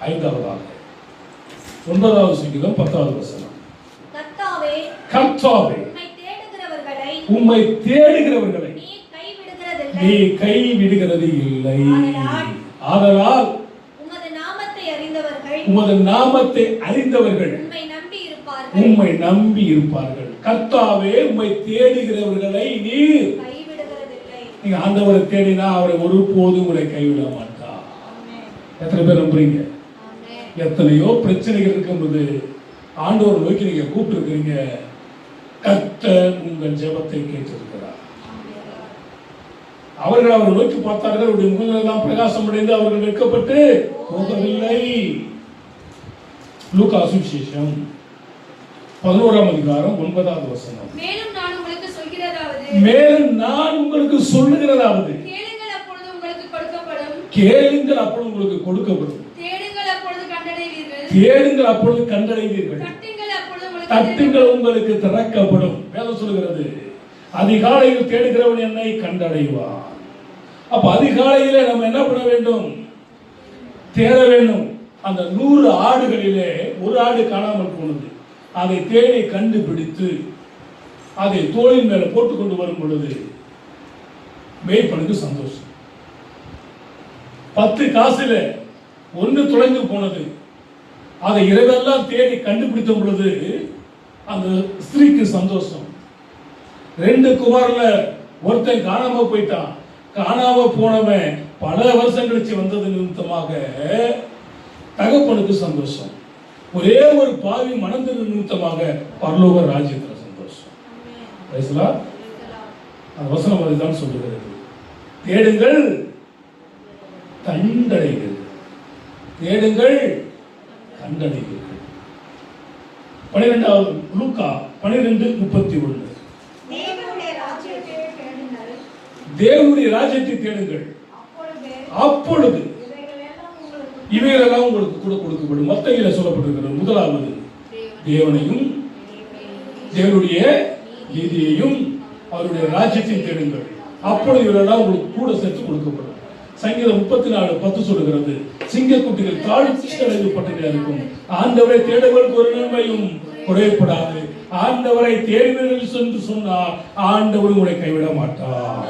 ஐந்தாவதாக 9வது சங்கீதம் 10வது வசனம். கர்த்தாவே உம்மை தேடுகிறவர்களை நீ கைவிடுகிறது இல்லை. ஆதலால் உமது நாமத்தை அறிந்தவர்கள் உம்மை நம்பி இருப்பார்கள். கர்த்தாவே உம்மை தேடுகிறவர்களை நீர் நீங்க ஆண்டவரை தேடினா அவரை ஒருபோதும் உங்களை கைவிட மாட்டார். எத்தனை பேர் நம்புறீங்க? எத்தனையோ பிரச்சனைகள் இருக்கும்போது ஆண்டவர் நோக்கி நீங்க கூப்பிட்டு இருக்கீங்க. கர்த்தர் உங்கள் ஜெபத்தை கேட்டிருக்கிறார். அவர்கள் அவரை நோக்கி பார்த்தார்கள். அவருடைய முகங்கள் எல்லாம் பிரகாசம் அடைந்து அவர்கள் வெட்கப்பட்டு போகவில்லை. லூக்கா சுவிசேஷம் 11ஆம் அதிகாரம் 9வது வசனம். மேலும் நான் உங்களுக்கு சொல்லுகிறதாவது கேளுங்கள், அப்பொழுது உங்களுக்கு கொடுக்கப்படும். தேடுங்கள், அப்பொழுது கண்டடைவீர்கள். தட்டுங்கள், உங்களுக்கு திறக்கப்படும். வேதம் சொல்லுகிறது, அதிகாலையில் தேடுகிறவன் என்னை கண்டடைவான். அப்ப அதிகாலையிலே நம்ம என்ன பண்ண வேண்டும்? தேட வேண்டும். அந்த 100 ஆடுகளிலே ஒரு ஆடு காணாமல் போனது. அதை தேடி கண்டுபிடித்து அதை தோளின் மேல போட்டுக் கொண்டு வரும் பொழுது மேய்ப்பனுக்கு சந்தோஷம். 10 காசுல ஒன்று தொலைந்து போனது. அதை இரவெல்லாம் தேடி கண்டுபிடித்த பொழுது அந்த ஸ்திரீக்கு சந்தோஷம். 2 குமாரல ஒருத்தன் காணாம போயிட்டான். காணாம போனவன் பல வருஷம் கழிச்சு வந்தது நிமித்தமாக தகப்பனுக்கு சந்தோஷம். ஒரே ஒரு பாவி மனதின் நிமித்தமாக பரலோக ராஜ்யத்தில் சந்தோஷம். அந்த வசனம் அதுதான் சொல்லுகிறது. தேடுங்கள், கண்டடைங்கள். தேடுங்கள், கண்டடைங்கள். 12வது லூக்கா 12:31. தேவனுடைய ராஜ்யத்தை தேடுங்கள், அப்பொழுது இவைகளெல்லாம் உங்களுக்கு கூட கொடுக்கப்படும். மத்தேயுல சொல்லப்பட்டிருக்கிறது. முதலாவது தேவனையும் தேவனுடைய நீதியையும் அவருடைய ராஜ்யத்தையும் தேடுங்கள், அப்பொழுது இவைகளெல்லாம் உங்களுக்கு கூட சேர்த்து கொடுக்கப்படும். சங்கீதம் 34:10 சொல்லுகிறது, சிங்கக்குட்டிகள் தாழ்ச்சி அடைக்கப்பட்டதே இருக்கும். ஆண்டவரை தேடுவதற்கு ஒரு நன்மையும் குறைப்படாது. ஆண்டவரை தேடுவீர்கள் என்று சொன்னால் ஆண்டவர் உங்களை கைவிட மாட்டார்.